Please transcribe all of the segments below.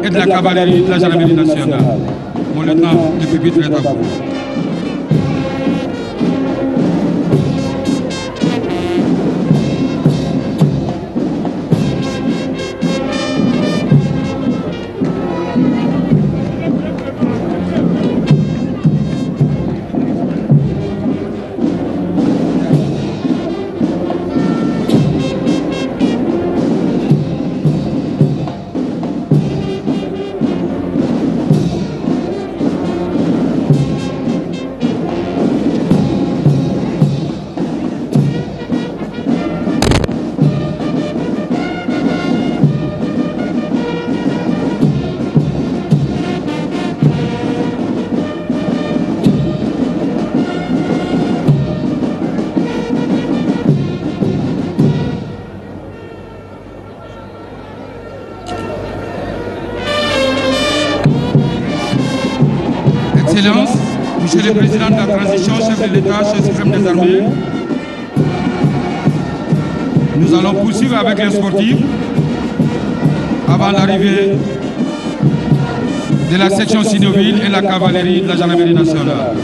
et de la cavalerie de la gendarmerie nationale. Mon lieutenant, le pupitre est à vous. Excellences, Monsieur le Président de la Transition, chef de l'État, chef suprême des armées, nous allons poursuivre avec les sportifs avant l'arrivée de la section Sinoville et la cavalerie de la gendarmerie nationale.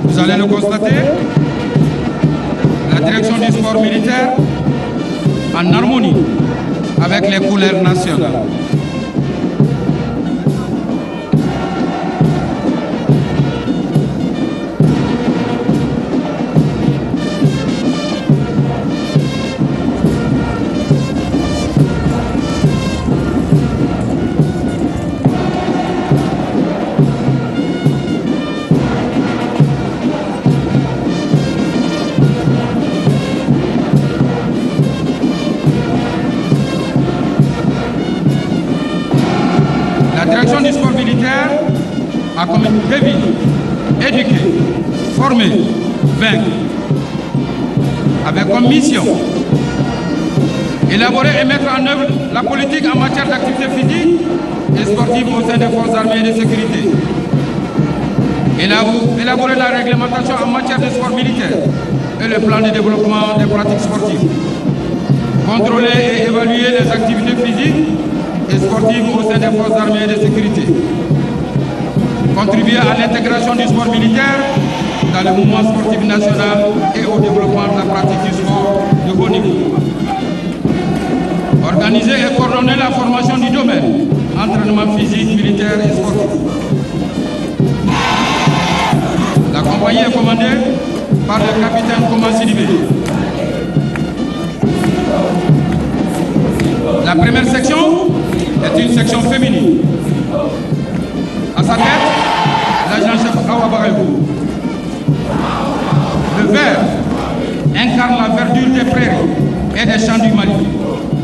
Vous allez le constater, la direction du sport militaire en harmonie avec les couleurs nationales. La direction du sport militaire a comme devise éduquer, former, vaincre, avec comme mission élaborer et mettre en œuvre la politique en matière d'activité physique et sportive au sein des forces armées et de sécurité. Élaborer la réglementation en matière de sport militaire et le plan de développement des pratiques sportives. Contrôler et évaluer les activités physiques et sportives au sein des forces armées et de sécurité. Contribuer à l'intégration du sport militaire dans le mouvement sportif national et au développement de la pratique du sport de haut niveau. Organiser et coordonner la formation du domaine, entraînement physique, militaire et sportif. La compagnie est commandée par le capitaine Thomas Sidibé. La première section est une section féminine. À sa tête, l'agent-chef Awa Barayou. Le vert incarne la verdure des prairies et des champs du Mali.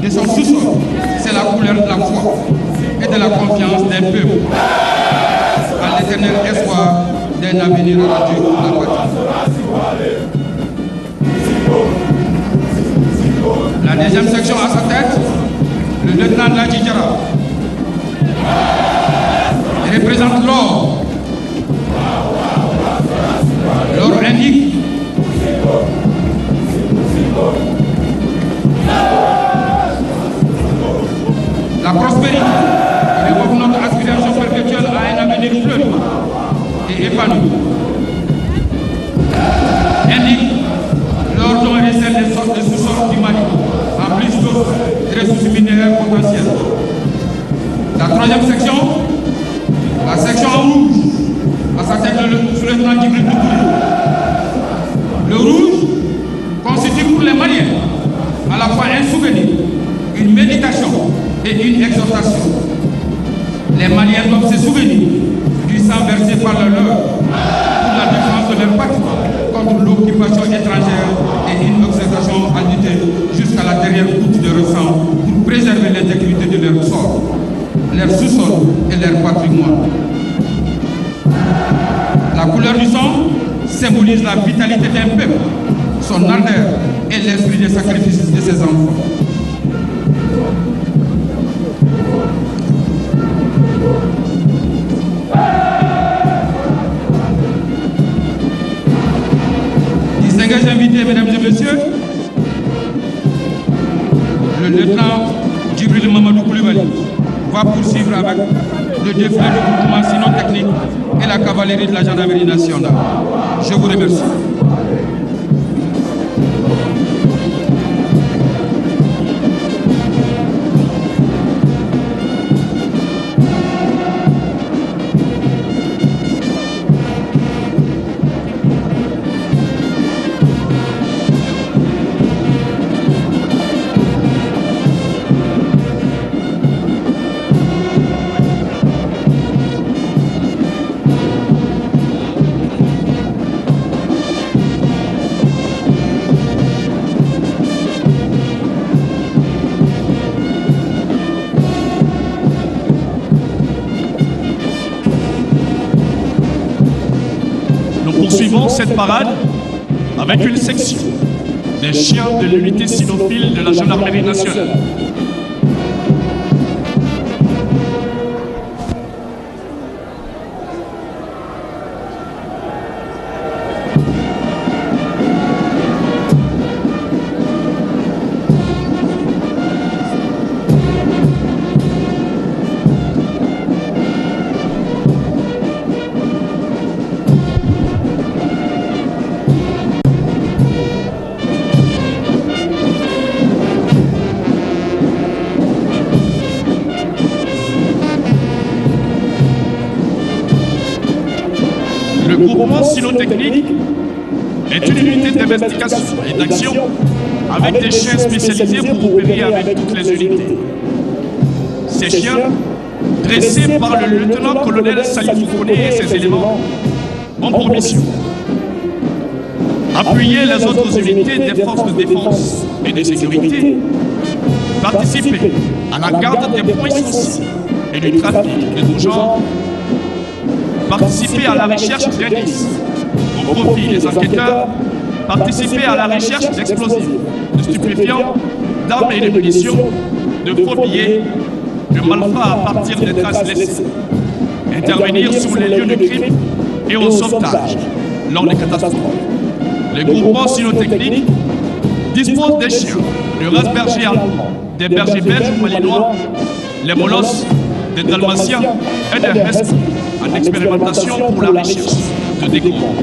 De son sous-sol, c'est la couleur de la foi et de la confiance d'un peuple à l'éternel espoir d'un avenir radieux pour la patrie. La deuxième section à sa tête, le lieutenant Ladji Diarra. Il représente l'or. L'or indique la prospérité. Il évoque notre aspiration perpétuelle à un avenir fleuve et épanoui. Indique l'or dont recèle les sortes de sous-sols du Mali, en plus d'autres ressources minérales potentielles. La troisième section, la section en rouge, à sa tête le lieutenant Djibril Doucouré. Le rouge constitue pour les Maliens à la fois un souvenir, une méditation et une exhortation. Les Maliens doivent se souvenir du sang versé par le leur pour la défense de leur patrie contre l'occupation étrangère et une exhortation à lutter jusqu'à la dernière goutte de sang pour préserver les leur sous-sol et leur patrimoine. La couleur du sang symbolise la vitalité d'un peuple, son ardeur et l'esprit de sacrifice de ses enfants. Distingués invités, mesdames et messieurs, le lieutenant Djibril Mamadou Koulibaly va poursuivre avec le défilé du groupement sinon technique et la cavalerie de la gendarmerie nationale. Je vous remercie. Poursuivons cette parade avec une section des chiens de l'unité cynophile de la gendarmerie nationale. Le groupement cynotechnique est une unité d'investigation et d'action avec des chiens spécialisés pour opérer avec toutes les unités. Ces chiens, dressés par le lieutenant-colonel Salifou Koné et ses éléments, ont pour mission appuyer les autres unités des forces de défense et de sécurité, participer à la garde des points sensibles et du trafic de tout genre, participer à la recherche d'indices au profit des enquêteurs, participer à la recherche d'explosifs, de stupéfiants, d'armes et de munitions, de faux billets, de malfrats à partir des traces laissées, intervenir sur les lieux de crime et au sauvetage lors des catastrophes. Les groupements cynotechniques disposent des chiens de race berger allemand, des bergers belges ou malinois, les molosses, des dalmatiens et des huskies en expérimentation pour la recherche de découvrement.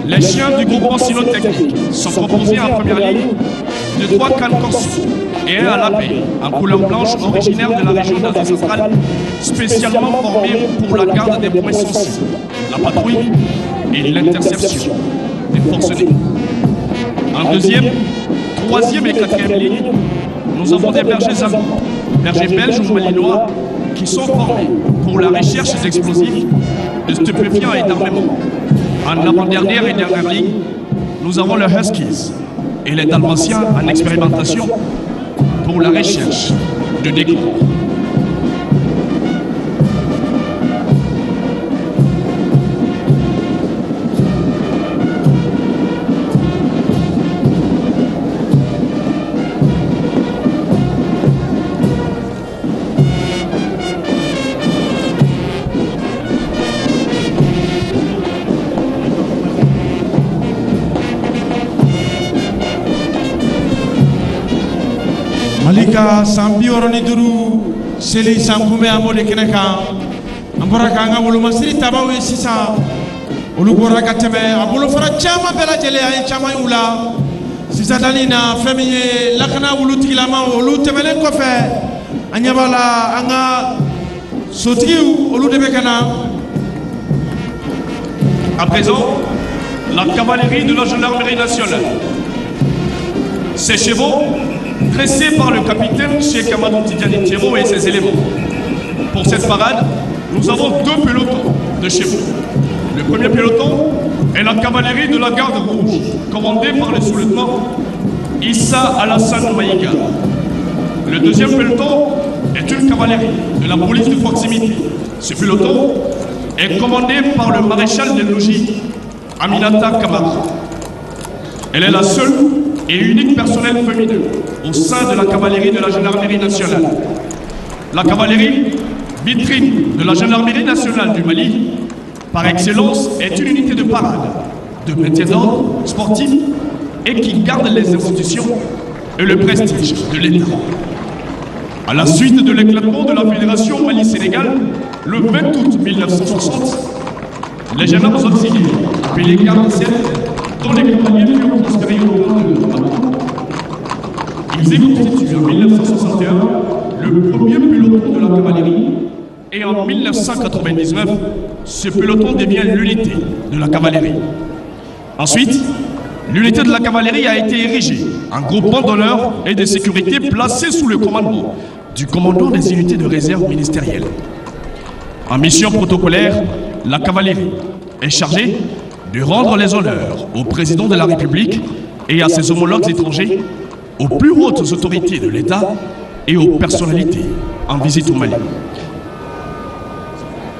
Les chiens du groupement cynotechnique sont composés en première ligne de 3 cannes corsus et un à la paix en couleur blanche originaire de la région d'Asie centrale, spécialement formés pour la garde des points sensibles, la patrouille et l'interception des forces ennemies. En deuxième, troisième et quatrième ligne, nous avons des bergers allemands, bergers belges ou malinois qui sont formés pour la recherche d'explosifs, de stupéfiants et d'armement. En avant-dernière et dernière ligne, nous avons les Huskies et les Dalmatiens en expérimentation pour la recherche de découvrement. Malika sambi oroni duru seli sankume amole keneka ambora kanga wolo masiri tabawe sisa olu bora kateme abolo fara chama bela jele ay chama ula sisa dalina femiye lakana wulu tigilama olu temelen ko fe anyabala anga sotiu olu debe kana. À présent, la cavalerie de la gendarmerie nationale. Ces chevaux, dressés par le capitaine Cheikh Amadou Tidiane Thiero et ses éléments. Pour cette parade, nous avons 2 pelotons de chevaux. Le premier peloton est la cavalerie de la garde rouge, commandée par le sous-lieutenant Issa Alassane Maïga. Le deuxième peloton est est une cavalerie de la police de proximité. Ce peloton est commandé par le maréchal des logis, Aminata Kamara. Elle est la seule et unique personnel féminin au sein de la cavalerie de la gendarmerie nationale. La cavalerie, vitrine de la gendarmerie nationale du Mali, par excellence, est une unité de parade, de maintien d'ordre sportif et qui garde les institutions et le prestige de l'État. À la suite de l'éclatement de la Fédération Mali-Sénégal, le 20 août 1960, les gendarmes auxiliaires, appelés 47, dont les cavaliers furent transférés au rang de commandant. Ils ont constitué en 1961 le premier peloton de la cavalerie et en 1999, ce peloton devient l'unité de la cavalerie. Ensuite, l'unité de la cavalerie a été érigée en groupement d'honneur et de sécurité placé sous le commandement du commandant des unités de réserve ministérielle. En mission protocolaire, la cavalerie est chargée de rendre les honneurs au président de la République et à ses homologues étrangers, aux plus hautes autorités de l'État et aux personnalités en visite au Mali.